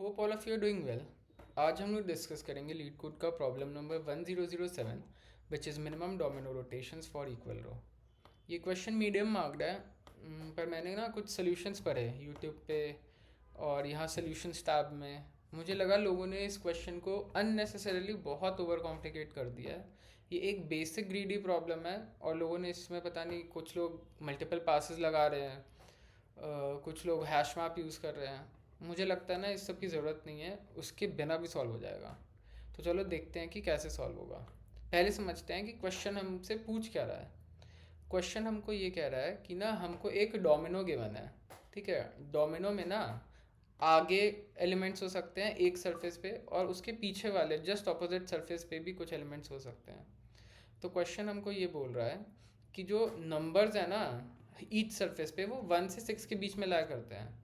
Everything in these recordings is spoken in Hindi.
Hope all of you are doing well. आज हम लोग डिस्कस करेंगे लीड कोड का problem number 1007 which is minimum domino rotations for equal row. ये क्वेश्चन मीडियम मार्क्ड है, पर मैंने ना कुछ सोल्यूशंस पढ़े यूट्यूब पे और यहाँ सोल्यूशंस टैब में। मुझे लगा लोगों ने इस क्वेश्चन को अननेसेसरीली बहुत ओवर कॉम्प्लिकेट कर दिया है। ये एक बेसिक ग्रीडी प्रॉब्लम है और लोगों ने इसमें पता नहीं, कुछ लोग मल्टीपल पासेस लगा रहे हैं, कुछ लोग हैश मैप यूज़ कर रहे हैं। मुझे लगता है ना इस सब की ज़रूरत नहीं है, उसके बिना भी सॉल्व हो जाएगा। तो चलो देखते हैं कि कैसे सॉल्व होगा। पहले समझते हैं कि क्वेश्चन हमसे पूछ क्या रहा है। क्वेश्चन हमको ये कह रहा है कि ना हमको एक डोमिनो गिवन है। ठीक है, डोमिनो में ना आगे एलिमेंट्स हो सकते हैं एक सरफेस पे, और उसके पीछे वाले जस्ट ऑपोजिट सरफेस पे भी कुछ एलिमेंट्स हो सकते हैं। तो क्वेश्चन हमको ये बोल रहा है कि जो नंबर्स है ना ईच सरफेस पे, वो 1 से 6 के बीच में लाया करते हैं।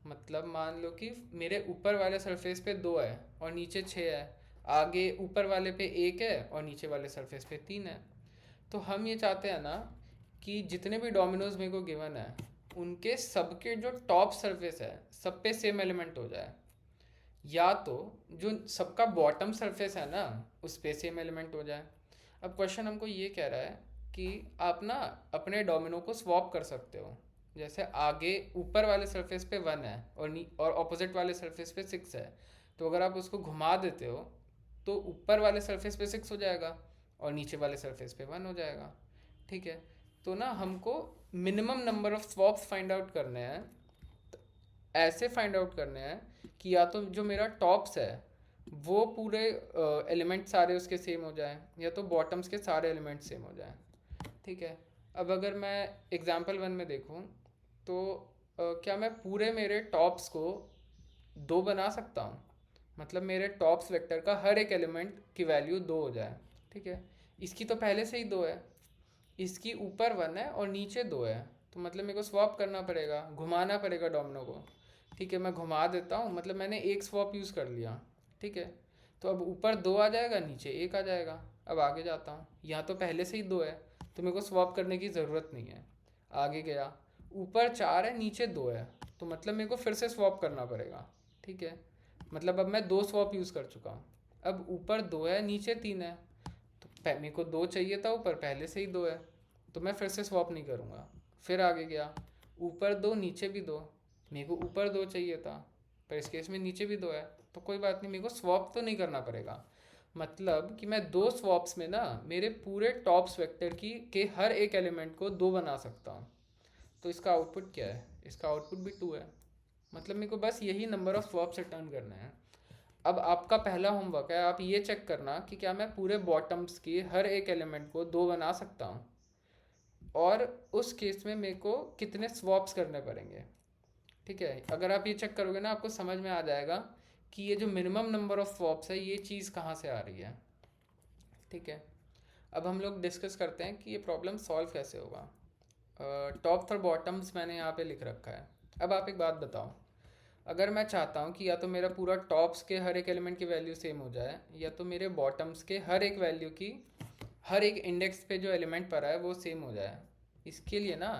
मतलब मान लो कि मेरे ऊपर वाले सरफेस पे 2 है और नीचे 6 है, आगे ऊपर वाले पे 1 है और नीचे वाले सरफेस पे 3 है। तो हम ये चाहते हैं ना कि जितने भी डोमिनोज मेरे को गिवन है उनके सबके जो टॉप सरफेस है सब पे सेम एलिमेंट हो जाए, या तो जो सबका बॉटम सरफेस है ना उस पे सेम एलिमेंट हो जाए। अब क्वेश्चन हमको ये कह रहा है कि आप ना अपने डोमिनो को स्वैप कर सकते हो। जैसे आगे ऊपर वाले सरफेस पे 1 है और ऑपोजिट वाले सरफेस पे 6 है, तो अगर आप उसको घुमा देते हो तो ऊपर वाले सरफेस पे 6 हो जाएगा और नीचे वाले सरफेस पे 1 हो जाएगा। ठीक है, तो ना हमको minimum number of swaps find out करने हैं। ऐसे फाइंड आउट करने हैं कि या तो जो मेरा टॉप्स है वो पूरे एलिमेंट सारे उसके सेम हो जाए, या तो बॉटम्स के सारे एलिमेंट सेम हो जाए। ठीक है, अब अगर मैं एग्जांपल 1 में देखूं तो क्या मैं पूरे मेरे टॉप्स को 2 बना सकता हूँ। मतलब मेरे टॉप्स वेक्टर का हर एक एलिमेंट की वैल्यू 2 हो जाए। ठीक है, इसकी तो पहले से ही 2 है, इसकी ऊपर 1 है और नीचे 2 है, तो मतलब मेरे को स्वैप करना पड़ेगा, घुमाना पड़ेगा डोमिनो को। ठीक है, मैं घुमा देता हूँ, मतलब मैंने एक स्वैप यूज़ कर लिया। ठीक है, तो अब ऊपर 2 आ जाएगा, नीचे 1 आ जाएगा। अब आगे जाता हूँ, यहाँ तो पहले से ही 2 है तो मेरे को स्वैप करने की ज़रूरत नहीं है। आगे गया, ऊपर 4 है नीचे 2 है, तो मतलब मेरे को फिर से स्वैप करना पड़ेगा। ठीक है, मतलब अब मैं 2 स्वैप यूज़ कर चुका हूँ। अब ऊपर 2 है नीचे 3 है, तो मेरे को 2 चाहिए था, ऊपर पहले से ही 2 है, तो मैं फिर से स्वैप नहीं करूँगा। फिर आगे गया, ऊपर 2 नीचे भी 2, मेरे को ऊपर 2 चाहिए था, पर इस केस में नीचे भी 2 है, तो कोई बात नहीं, मेरे को स्वैप तो नहीं करना पड़ेगा। मतलब कि मैं 2 स्वैप्स में ना मेरे पूरे टॉप्स वेक्टर की के हर एक एलिमेंट को 2 बना सकता हूँ। तो इसका आउटपुट क्या है? इसका आउटपुट भी 2 है। मतलब मेरे को बस यही नंबर ऑफ स्वैप्स रिटर्न करना है। अब आपका पहला होमवर्क है, आप ये चेक करना कि क्या मैं पूरे बॉटम्स की हर एक एलिमेंट को 2 बना सकता हूँ, और उस केस में मेरे को कितने स्वैप्स करने पड़ेंगे। ठीक है, अगर आप ये चेक करोगे ना आपको समझ में आ जाएगा कि ये जो मिनिमम नंबर ऑफ स्वैप्स है ये चीज़ कहाँ से आ रही है। ठीक है, अब हम लोग डिस्कस करते हैं कि ये प्रॉब्लम सॉल्व कैसे होगा। टॉप और बॉटम्स मैंने यहाँ पे लिख रखा है। अब आप एक बात बताओ, अगर मैं चाहता हूँ कि या तो मेरा पूरा टॉप्स के हर एक एलिमेंट की वैल्यू सेम हो जाए, या तो मेरे बॉटम्स के हर एक वैल्यू की हर एक इंडेक्स पे जो एलिमेंट पड़ा है वो सेम हो जाए, इसके लिए ना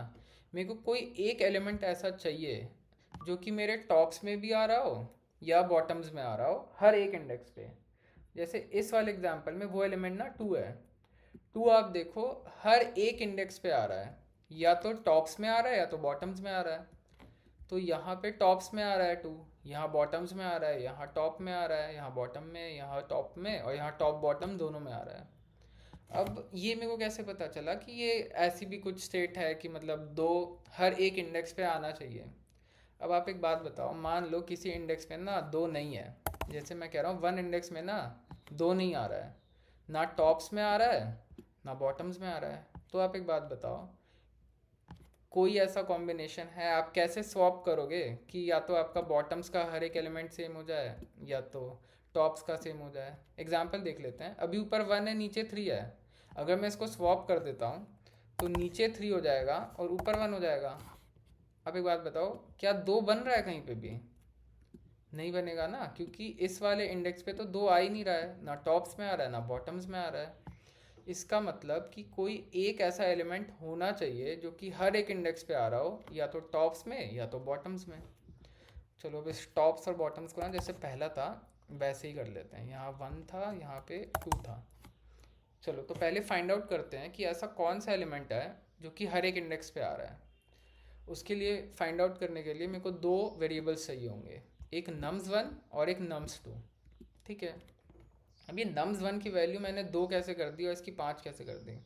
मेरे को कोई एक एलिमेंट ऐसा चाहिए जो कि मेरे टॉप्स में भी आ रहा हो या बॉटम्स में आ रहा हो हर एक इंडेक्स पे। जैसे इस वाले एग्जांपल में वो एलिमेंट ना 2 है। 2 आप देखो हर एक इंडेक्स पे आ रहा है, या तो टॉप्स में आ रहा है या तो बॉटम्स में आ रहा है। तो यहाँ पे टॉप्स में आ रहा है 2, यहाँ बॉटम्स में आ रहा है, यहाँ टॉप में आ रहा है, यहाँ बॉटम में, यहाँ टॉप में, और यहाँ टॉप बॉटम दोनों में आ रहा है। अब ये मेरे को कैसे पता चला कि ये ऐसी भी कुछ स्टेट है कि मतलब 2 हर एक इंडेक्स पे आना चाहिए। अब आप एक बात बताओ, मान लो किसी इंडेक्स पे ना 2 नहीं है। जैसे मैं कह रहा हूँ 1 इंडेक्स में ना 2 नहीं आ रहा है, ना टॉप्स में आ रहा है ना बॉटम्स में आ रहा है, तो आप एक बात बताओ, कोई ऐसा कॉम्बिनेशन है? आप कैसे स्वैप करोगे कि या तो आपका बॉटम्स का हर एक एलिमेंट सेम हो जाए या तो टॉप्स का सेम हो जाए। एग्जाम्पल देख लेते हैं, अभी ऊपर 1 है नीचे 3 है, अगर मैं इसको स्वैप कर देता हूँ तो नीचे 3 हो जाएगा और ऊपर 1 हो जाएगा। अब एक बात बताओ, क्या 2 बन रहा है कहीं पे भी? नहीं बनेगा ना, क्योंकि इस वाले इंडेक्स पे तो 2 आ ही नहीं रहा है, ना टॉप्स में आ रहा है ना बॉटम्स में आ रहा है। इसका मतलब कि कोई एक ऐसा एलिमेंट होना चाहिए जो कि हर एक इंडेक्स पे आ रहा हो, या तो टॉप्स में या तो बॉटम्स में। चलो अब इस टॉप्स और बॉटम्स को ना जैसे पहला था वैसे ही कर लेते हैं। यहाँ 1 था, यहाँ पे 2 था। चलो तो पहले फाइंड आउट करते हैं कि ऐसा कौन सा एलिमेंट है जो कि हर एक इंडेक्स पे आ रहा है। उसके लिए फाइंड आउट करने के लिए मेरे को दो वेरिएबल्स चाहिए होंगे, एक nums1 और एक nums2। ठीक है, अब ये nums1 की वैल्यू मैंने 2 कैसे कर दी और इसकी 5 कैसे कर दी।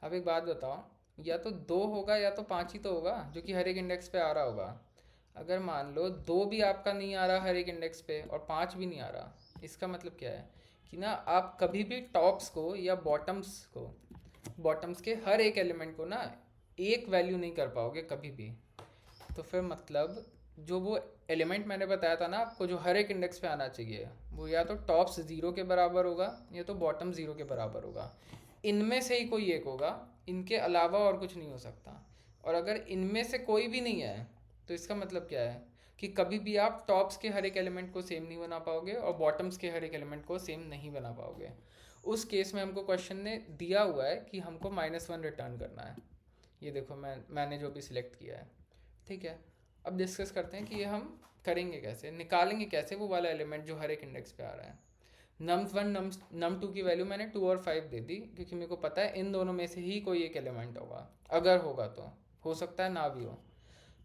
अब एक बात बताओ, या तो 2 होगा या तो 5 ही तो होगा जो कि हर एक इंडेक्स पे आ रहा होगा। अगर मान लो 2 भी आपका नहीं आ रहा हर एक इंडेक्स पे और 5 भी नहीं आ रहा, इसका मतलब क्या है कि ना आप कभी भी टॉप्स को या बॉटम्स के हर एक एलिमेंट को ना एक वैल्यू नहीं कर पाओगे कभी भी। तो फिर मतलब जो वो एलिमेंट मैंने बताया था ना आपको जो हर एक इंडेक्स पे आना चाहिए, वो या तो टॉप्स 0 के बराबर होगा या तो बॉटम 0 के बराबर होगा। इनमें से ही कोई एक होगा, इनके अलावा और कुछ नहीं हो सकता। और अगर इनमें से कोई भी नहीं है तो इसका मतलब क्या है कि कभी भी आप टॉप्स के हर एक एलिमेंट को सेम नहीं बना पाओगे और बॉटम्स के हर एक एलिमेंट को सेम नहीं बना पाओगे। उस केस में हमको क्वेश्चन ने दिया हुआ है कि हमको -1 रिटर्न करना है। ये देखो मैंने जो भी सिलेक्ट किया है। ठीक है, अब डिस्कस करते हैं कि ये हम करेंगे कैसे, निकालेंगे कैसे वो वाला एलिमेंट जो हर एक इंडेक्स पे आ रहा है। nums1 num2 की वैल्यू मैंने 2 और 5 दे दी क्योंकि मेरे को पता है इन दोनों में से ही कोई एक एलिमेंट होगा। अगर होगा तो हो सकता है ना भी हो।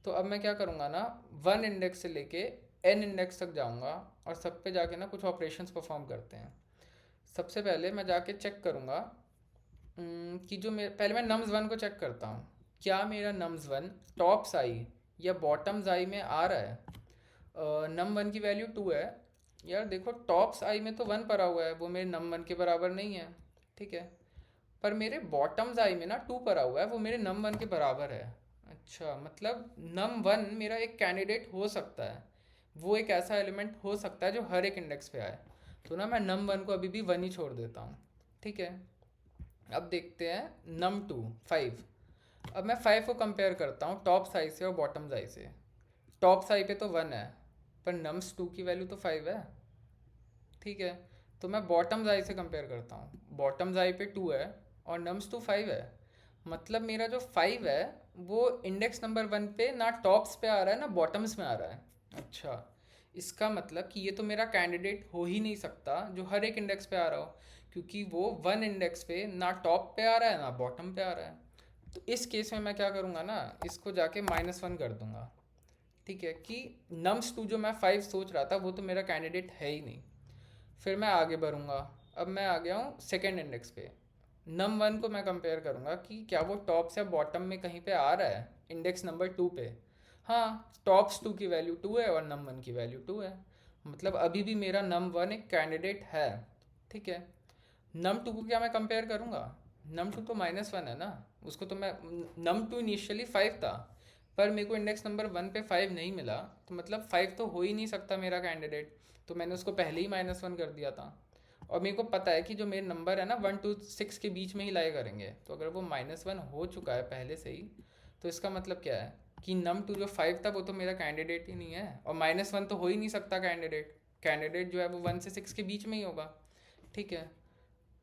तो अब मैं क्या करूँगा ना, 1 इंडेक्स से लेके n इंडेक्स तक जाऊँगा और सब पे जाके ना कुछ ऑपरेशंस परफॉर्म करते हैं। सबसे पहले मैं जाके चेक करूँगा कि जो मेरे पहले मैं nums1 को चेक करता हूँ, क्या मेरा nums1 टॉप्स आई या बॉटम्स आई में आ रहा है। num1 की वैल्यू 2 है। यार देखो टॉप्स आई में तो 1 पड़ा हुआ है, वो मेरे num1 के बराबर नहीं है। ठीक है, पर मेरे बॉटम्स आई में ना 2 पड़ा हुआ है, वो मेरे num1 के बराबर है। अच्छा, मतलब num1 मेरा एक कैंडिडेट हो सकता है, वो एक ऐसा एलिमेंट हो सकता है जो हर एक इंडेक्स पे आए। तो ना मैं num1 को अभी भी 1 ही छोड़ देता हूँ। ठीक है, अब देखते हैं num2 5। अब मैं 5 को कंपेयर करता हूँ टॉप साइज से और बॉटम साइज से। टॉप साइज पे तो 1 है पर nums2 की वैल्यू तो 5 है। ठीक है, तो मैं बॉटम साइज से कंपेयर करता हूँ, बॉटम साइज पे 2 है और nums2 5 है। मतलब मेरा जो 5 है वो इंडेक्स नंबर 1 पे ना टॉप्स पे आ रहा है ना बॉटम्स में आ रहा है। अच्छा, इसका मतलब कि ये तो मेरा कैंडिडेट हो ही नहीं सकता जो हर एक इंडेक्स पे आ रहा हो, क्योंकि वो 1 इंडेक्स पे ना टॉप पे आ रहा है ना बॉटम पे आ रहा है। तो इस केस में मैं क्या करूँगा ना, इसको जाके -1 कर दूंगा। ठीक है, कि nums2 जो मैं 5 सोच रहा था वो तो मेरा कैंडिडेट है ही नहीं। फिर मैं आगे बढ़ूँगा। अब मैं आ गया हूँ सेकेंड इंडेक्स पे। num1 को मैं कंपेयर करूँगा कि क्या वो टॉप्स या बॉटम में कहीं पे आ रहा है इंडेक्स नंबर 2 पे। हाँ, टॉप्स 2 की वैल्यू 2 है और num1 की वैल्यू 2 है। मतलब अभी भी मेरा num1 एक कैंडिडेट है। ठीक है, num2 को क्या मैं कंपेयर करूँगा, num2 तो -1 है ना, उसको तो मैं num2 इनिशियली 5 था पर मेरे को इंडेक्स नंबर 1 पे 5 नहीं मिला, तो मतलब 5 तो हो ही नहीं सकता मेरा कैंडिडेट। तो मैंने उसको पहले ही -1 कर दिया था। और मेरे को पता है कि जो मेरे नंबर है ना 1 to 6 के बीच में ही लाई करेंगे, तो अगर वो -1 हो चुका है पहले से ही, तो इसका मतलब क्या है कि num2 जो 5 था वो तो मेरा कैंडिडेट ही नहीं है और -1 तो हो ही नहीं सकता कैंडिडेट। कैंडिडेट जो है वो 1 से 6 के बीच में ही होगा। ठीक है,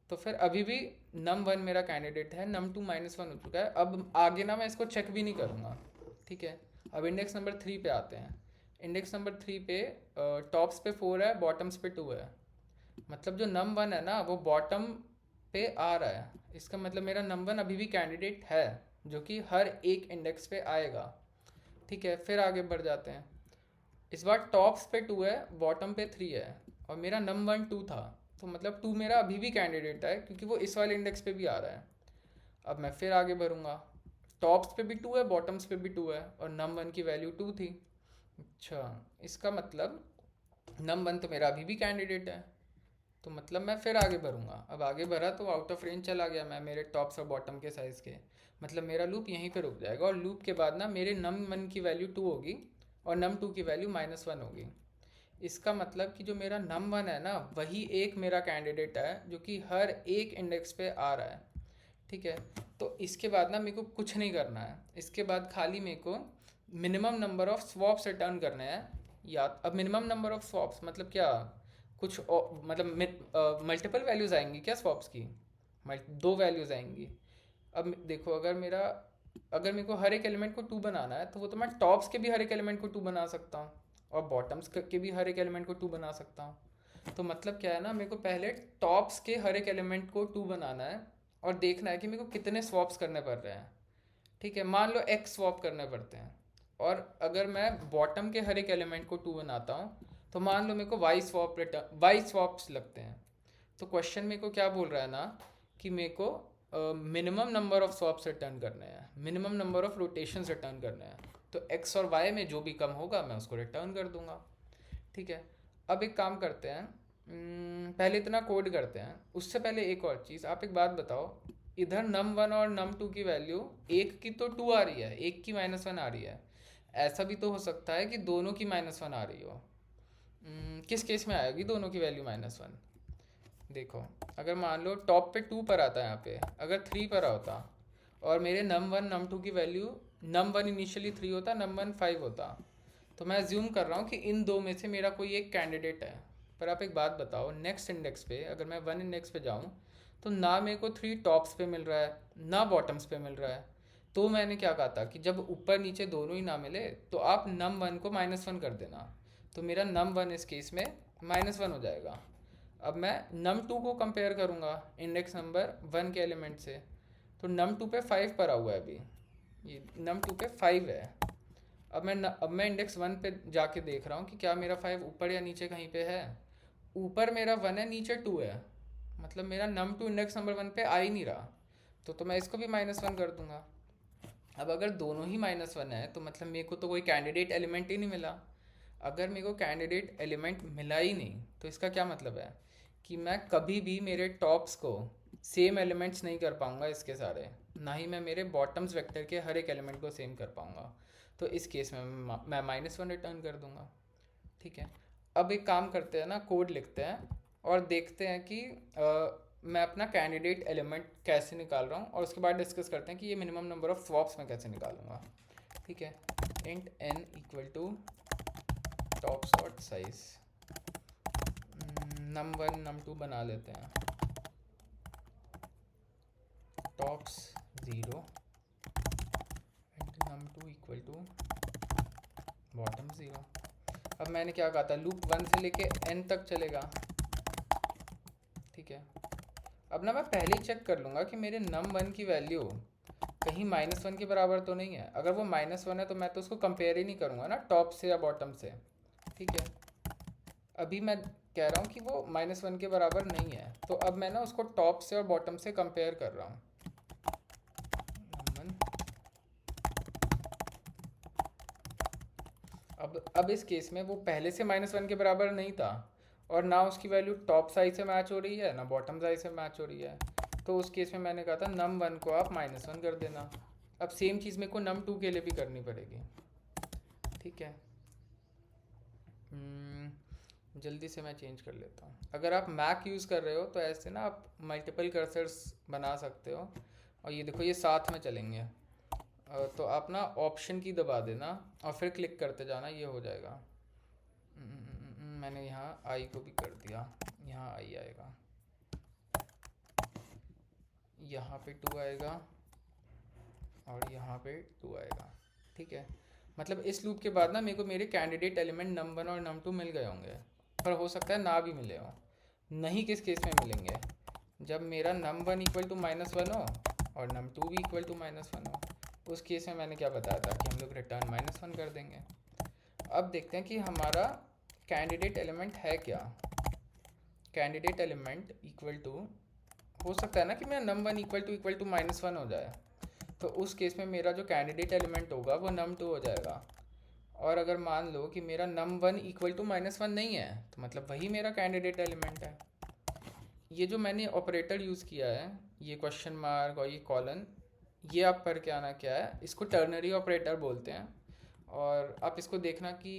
तो फिर अभी भी num1 मेरा कैंडिडेट है, num2 -1 हो चुका है। अब आगे ना मैं इसको चेक भी नहीं करूँगा। ठीक है, अब इंडेक्स नंबर 3 पे आते हैं। इंडेक्स नंबर 3 पे टॉप्स पे 4 है, बॉटम्स पे 2 है। मतलब जो num1 है ना वो बॉटम पे आ रहा है, इसका मतलब मेरा num1 अभी भी कैंडिडेट है जो कि हर एक इंडेक्स पे आएगा। ठीक है, फिर आगे बढ़ जाते हैं। इस बार टॉप्स पे 2 है, बॉटम पे 3 है और मेरा num1 2 था, तो मतलब 2 मेरा अभी भी कैंडिडेट है क्योंकि वो इस वाले इंडेक्स पे भी आ रहा है। अब मैं फिर आगे बढ़ूँगा, टॉप्स पे भी 2 है, बॉटम्स पे भी 2 है और num1 की वैल्यू 2 थी। अच्छा, इसका मतलब num1 तो मेरा अभी भी कैंडिडेट है। तो मतलब मैं फिर आगे बढ़ूँगा, अब आगे बढ़ा तो आउट ऑफ रेंज चला गया मैं मेरे टॉप्स और बॉटम के साइज़ के। मतलब मेरा लूप यहीं पे रुक जाएगा और लूप के बाद ना मेरे num1 की वैल्यू 2 होगी और num2 की वैल्यू -1 होगी। इसका मतलब कि जो मेरा num1 है ना वही एक मेरा कैंडिडेट है जो कि हर एक इंडेक्स पे आ रहा है। ठीक है, तो इसके बाद ना मेरे को कुछ नहीं करना है, इसके बाद खाली मेरे को minimum number of swaps return करने हैं। या अब मिनिमम नंबर ऑफ स्वॉप्स मतलब क्या, कुछ मतलब मल्टीपल वैल्यूज़ आएंगी क्या स्वॉप्स की, 2 वैल्यूज़ आएंगी। अब देखो अगर मेरे को हर एक एलिमेंट को 2 बनाना है तो वो तो मैं टॉप्स के भी हर एक एलिमेंट को 2 बना सकता हूँ। और बॉटम्स के भी हर एक एलिमेंट को 2 बना सकता हूँ। तो मतलब क्या है ना, मेरे को पहले टॉप्स के हर एक एलिमेंट को 2 बनाना है और देखना है कि मेरे को कितने स्वॉप्स करने पड़ रहे हैं। ठीक है, मान लो x स्वॉप करने पड़ते हैं, और अगर मैं बॉटम के हर एक एलिमेंट को 2 बनाता हूँ तो मान लो मेरे को y स्वॉप्स लगते हैं। तो क्वेश्चन मेरे को क्या बोल रहा है ना, कि मेरे को minimum number of swaps return करने हैं, minimum number of rotations return करने हैं। तो x और y में जो भी कम होगा मैं उसको रिटर्न कर दूंगा। ठीक है, अब एक काम करते हैं, पहले इतना कोड करते हैं। उससे पहले एक और चीज़, आप एक बात बताओ, इधर num1 और num2 की वैल्यू एक की तो 2 आ रही है, एक की -1 आ रही है। ऐसा भी तो हो सकता है कि दोनों की -1 आ रही हो। किस केस में आएगी दोनों की वैल्यू -1? देखो, अगर मान लो टॉप पे 2 पर आता है, यहाँ पे अगर 3 पर होता और मेरे num1 num2 की वैल्यू, num1 इनिशियली 3 होता, num1 5 होता, तो मैं अज्यूम कर रहा हूँ कि इन दो में से मेरा कोई एक कैंडिडेट है। पर आप एक बात बताओ, नेक्स्ट इंडेक्स पे अगर मैं 1 इंडेक्स पे जाऊँ तो ना मेरे को 3 टॉप्स पे मिल रहा है ना बॉटम्स पे मिल रहा है। तो मैंने क्या कहा था कि जब ऊपर नीचे दोनों ही ना मिले तो आप num1 को -1 कर देना। तो मेरा num1 इस केस में -1 हो जाएगा। अब मैं num2 को कंपेयर करूँगा इंडेक्स नंबर 1 के एलिमेंट से, तो num2 पे 5 पर हुआ है अभी, ये num2 पे 5 है। अब मैं इंडेक्स 1 पे जाके देख रहा हूँ कि क्या मेरा 5 ऊपर या नीचे कहीं पे है। ऊपर मेरा 1 है, नीचे 2 है, मतलब मेरा num2 इंडेक्स नंबर 1 पे आ ही नहीं रहा। तो मैं इसको भी -1 कर दूंगा। अब अगर दोनों ही -1 है तो मतलब मेरे को तो कोई कैंडिडेट एलिमेंट ही नहीं मिला। अगर मेरे को कैंडिडेट एलिमेंट मिला ही नहीं तो इसका क्या मतलब है कि मैं कभी भी मेरे टॉप्स को सेम एलिमेंट्स नहीं कर पाऊंगा इसके सारे, ना ही मैं मेरे बॉटम्स वेक्टर के हर एक एलिमेंट को सेम कर पाऊंगा। तो इस केस में मैं -1 रिटर्न कर दूंगा। ठीक है, अब एक काम करते हैं ना, कोड लिखते हैं और देखते हैं कि मैं अपना कैंडिडेट एलिमेंट कैसे निकाल रहा हूँ, और उसके बाद डिस्कस करते हैं कि ये मिनिमम नंबर ऑफ स्वॉप्स मैं कैसे निकालूंगा। ठीक है, int n equal to top sort size, num1 num2 बना लेते हैं, tops 0 int num2 equal to bottom 0। अब मैंने क्या कहा था, लूप 1 से लेके n तक चलेगा। ठीक है, अब ना मैं पहले ही चेक कर लूँगा कि मेरे num1 की वैल्यू कहीं -1 के बराबर तो नहीं है। अगर वो -1 है तो मैं तो उसको कंपेयर ही नहीं करूँगा ना टॉप से या बॉटम से। ठीक है, अभी मैं कह रहा हूँ कि वो -1 के बराबर नहीं है, तो अब मैं ना उसको टॉप से और बॉटम से कंपेयर कर रहा हूँ। अब इस केस में वो पहले से -1 के बराबर नहीं था, और ना उसकी वैल्यू टॉप साइज से मैच हो रही है ना बॉटम साइज से मैच हो रही है। तो उस केस में मैंने कहा था num1 को आप -1 कर देना। अब सेम चीज़ मेरे को num2 के लिए भी करनी पड़ेगी। ठीक है, जल्दी से मैं चेंज कर लेता हूँ। अगर आप मैक यूज़ कर रहे हो तो ऐसे ना आप मल्टीपल कर्सर्स बना सकते हो, और ये देखो ये साथ में चलेंगे। तो आप ना ऑप्शन की दबा देना और फिर क्लिक करते जाना, ये हो जाएगा। मैंने यहाँ आई को भी कर दिया, यहाँ आई आएगा, यहाँ पे 2 आएगा और यहाँ पे 2 आएगा। ठीक है, मतलब इस लूप के बाद ना मेरे को मेरे कैंडिडेट एलिमेंट num1 और num2 मिल गए होंगे, पर हो सकता है ना भी मिले हो। नहीं किस केस में मिलेंगे, जब मेरा num1 इक्वल टू -1 हो और num2 भी इक्वल टू -1 हो। उस केस में मैंने क्या बताया था कि हम लोग रिटर्न -1 कर देंगे। अब देखते हैं कि हमारा कैंडिडेट एलिमेंट है क्या। कैंडिडेट एलिमेंट इक्वल टू, हो सकता है ना कि मेरा num1 इक्वल टू -1 हो जाए, तो उस केस में मेरा जो कैंडिडेट एलिमेंट होगा वो num2 हो जाएगा। और अगर मान लो कि मेरा num1 इक्वल टू -1 नहीं है तो मतलब वही मेरा कैंडिडेट एलिमेंट है। ये जो मैंने ऑपरेटर यूज़ किया है, ये क्वेश्चन मार्क और ये कॉलन, ये आप पढ़ के आना क्या है, इसको टर्नरी ऑपरेटर बोलते हैं। और आप इसको देखना कि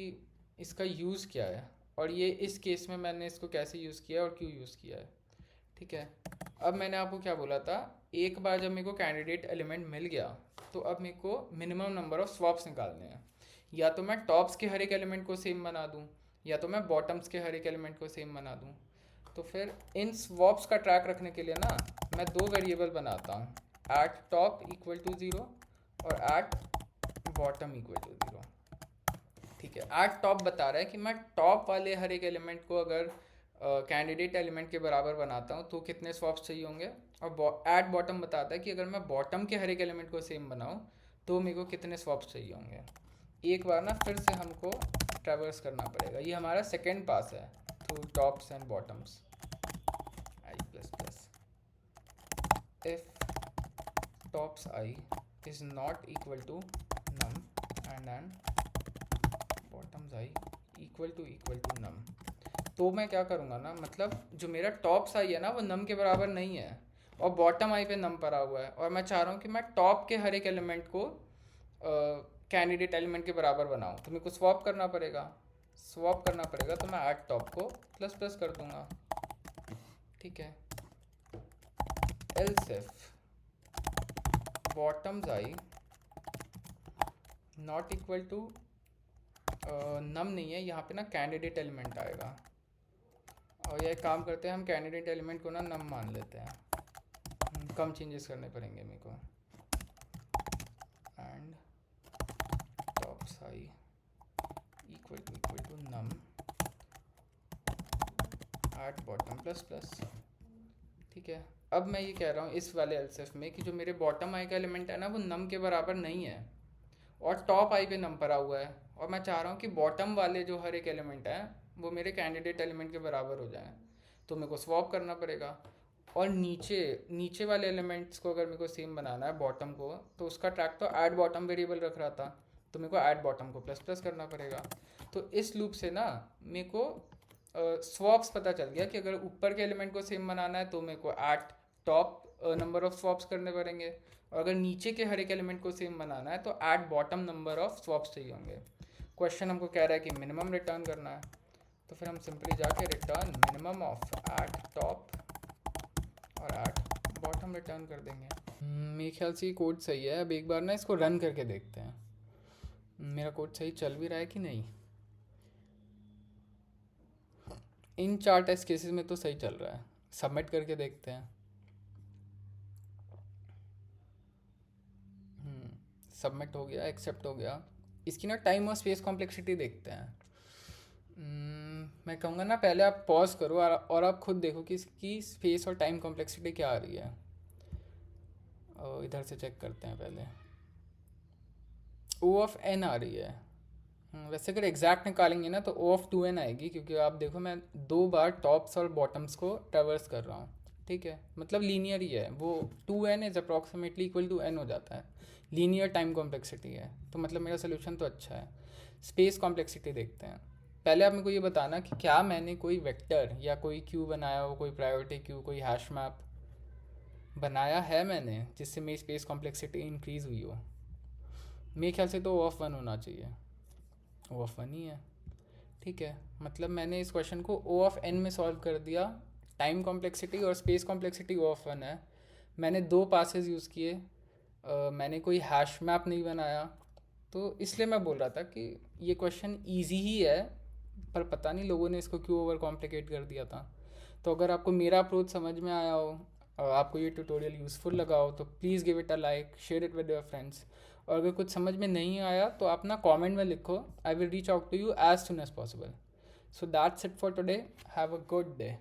इसका यूज़ क्या है, और ये इस केस में मैंने इसको कैसे यूज़ किया और क्यों यूज़ किया है। ठीक है, अब मैंने आपको क्या बोला था, एक बार जब मेरे को कैंडिडेट एलिमेंट मिल गया तो अब मेरे को मिनिमम नंबर ऑफ स्वॉप्स निकालने हैं। या तो मैं टॉप्स के हर एक एलिमेंट को सेम बना दूँ, या तो मैं बॉटम्स के हर एक एलिमेंट को सेम बना दूँ। तो फिर इन स्वॉप्स का ट्रैक रखने के लिए ना मैं 2 वेरिएबल बनाता हूँ, एट टॉप इक्वल टू 0 और एट बॉटम इक्वल टू 0। ठीक ठीक है, एट टॉप बता रहा है कि मैं टॉप वाले हर एक एलिमेंट को अगर कैंडिडेट एलिमेंट के बराबर बनाता हूँ तो कितने स्वैप्स चाहिए होंगे, और एट बॉटम बताता है कि अगर मैं बॉटम के हर एक एलिमेंट को सेम बनाऊँ तो मेरे को कितने स्वैप्स चाहिए होंगे। एक बार ना फिर से हमको ट्रैवर्स करना पड़ेगा, ये हमारा सेकेंड पास है through tops and bottoms. I plus plus if tops I is not equal to num and bottoms I equal to num, तो मैं क्या करूँगा ना, मतलब जो मेरा टॉप्स आई है ना वो नम के बराबर नहीं है और बॉटम आई पे नम पड़ा हुआ है, और मैं चाह रहा हूँ कि मैं टॉप के हर एक एलिमेंट को कैंडिडेट एलिमेंट के बराबर बनाऊँ, तो मेरे को स्वैप करना पड़ेगा। तो मैं एट टॉप को प्लस प्लस कर दूंगा, ठीक है। Else if bottoms I not equal to num नहीं है, यहाँ पे ना कैंडिडेट एलिमेंट आएगा, और ये काम करते हैं हम कैंडिडेट एलिमेंट को ना नम मान लेते हैं, कम चेंजेस करने पड़ेंगे मेरे को। And tops I equal to num at bottom plus plus, ठीक है। अब मैं ये कह रहा हूँ इस वाले एल्सेफ में कि जो मेरे बॉटम आई का एलिमेंट है ना वो नम के बराबर नहीं है और टॉप आई पे नम पड़ा हुआ है, और मैं चाह रहा हूँ कि बॉटम वाले जो हर एक एलिमेंट है वो मेरे कैंडिडेट एलिमेंट के बराबर हो जाए, तो मेरे को स्वैप करना पड़ेगा। और नीचे वाले एलिमेंट्स को अगर मेरे को सेम बनाना है बॉटम को, तो उसका ट्रैक तो ऐड बॉटम वेरिएबल रख रहा था, तो मेरे को ऐड बॉटम को प्लस प्लस करना पड़ेगा। तो इस लूप से ना मेरे को स्वैप्स पता चल गया कि अगर ऊपर के एलिमेंट को सेम बनाना है तो मेरे को at top number of swaps करने पड़ेंगे, और अगर नीचे के हर एक एलिमेंट को सेम बनाना है तो at bottom number of swaps चाहिए होंगे। क्वेश्चन हमको कह रहा है कि मिनिमम रिटर्न करना है, तो फिर हम सिंपली जाके return minimum of at top और ऐट बॉटम रिटर्न कर देंगे। मेरे ख्याल से ये कोड सही है। अब एक बार ना इसको रन करके देखते हैं मेरा कोड सही चल भी रहा है कि नहीं। इन 4 टेस्ट केसेस में तो सही चल रहा है, सबमिट करके देखते हैं। सबमिट हो गया, एक्सेप्ट हो गया। इसकी ना टाइम और स्पेस कॉम्प्लेक्सिटी देखते हैं। मैं कहूँगा ना पहले आप पॉज करो और आप खुद देखो कि इसकी स्पेस और टाइम कॉम्प्लेक्सिटी क्या आ रही है। और इधर से चेक करते हैं पहले। ओ ऑफ एन आ रही है। वैसे अगर एग्जैक्ट निकालेंगे ना तो ओ ऑफ 2n आएगी, क्योंकि आप देखो मैं 2 बार टॉप्स और बॉटम्स को ट्रेवर्स कर रहा हूँ, ठीक है। मतलब लीनियर ही है वो, 2n is approximately equal to n हो जाता है। लीनियर टाइम कॉम्प्लेक्सिटी है, तो मतलब मेरा सोल्यूशन तो अच्छा है। स्पेस कॉम्प्लेक्सिटी देखते हैं। पहले आप मेरे को ये बताना कि क्या मैंने कोई वेक्टर या कोई क्यू बनाया हो, कोई प्रायोरिटी क्यू, कोई हैश मैप बनाया है मैंने जिससे मेरी स्पेस कॉम्प्लेक्सिटी इंक्रीज़ हुई हो। मेरे ख्याल से तो ओ ऑफ 1 होना चाहिए, ओ ऑफ 1 ही है, ठीक है। मतलब मैंने इस क्वेश्चन को ओ ऑफ एन में सॉल्व कर दिया। टाइम कॉम्प्लेक्सिटी और स्पेस कॉम्प्लेक्सिटी ओ ऑफ 1 है। मैंने 2 पासेस यूज़ किए, मैंने कोई हैश मैप नहीं बनाया, तो इसलिए मैं बोल रहा था कि ये क्वेश्चन इजी ही है, पर पता नहीं लोगों ने इसको क्यों ओवर कॉम्प्लिकेट कर दिया था। तो अगर आपको मेरा अप्रोच समझ में आया हो और आपको ये ट्यूटोरियल यूज़फुल लगा हो तो please give it a like, share it with your friends. और अगर कुछ समझ में नहीं आया तो आप ना कमेंट में लिखो, I will reach out to you as soon as possible. So that's it for today, have a good day.